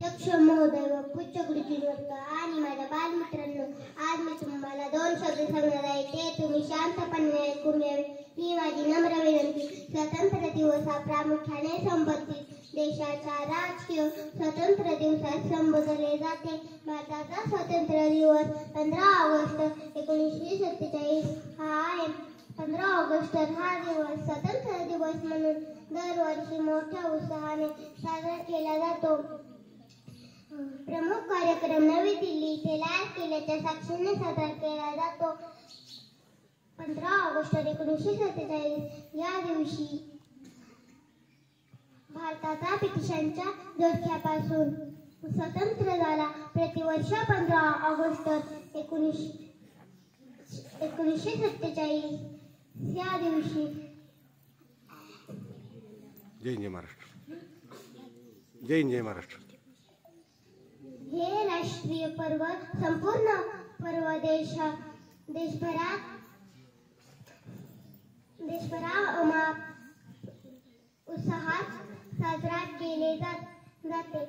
अध्यक्ष महोदय व पूज्य गुरुजींवर्ग आणि माझ्या बालमित्रांनो, आज मी तुम्हाला 2 शब्द सांगणार आहे. ते तुम्ही शांतपणे ऐकून घ्यावे ही माझी नम्र विनंती. स्वातंत्र्य दिवस हा प्रामुख्याने संबंधित देशाच्या राजकीय स्वातंत्र्य दिवसात संबोधले जाते. भारताचा स्वातंत्र्य दिवस 15 ऑगस्ट 1947 हा आहे. 15 ऑगस्ट हा दिवस स्वातंत्र्य दिवस म्हणून दरवर्षी मोठ्या उत्साहाने साजरा केला जातो. प्रमुख कार्यक्रम नवी दिल्ली येथे लाल किल्ल्याच्या साक्षीने साजरा केला जातो. 15 ऑगस्ट 1947 या दिवशी भारताचा ब्रिटिशांच्या धोक्यापासून स्वतंत्र झाला. प्रतिवर्ष 15 ऑगस्ट 1947 या दिवशी जय जय महाराष्ट्र, जय जय महाराष्ट्र हे राष्ट्रीय पर्व संपूर्ण पर्व देशभरात उत्साहात साजरा केले जाते.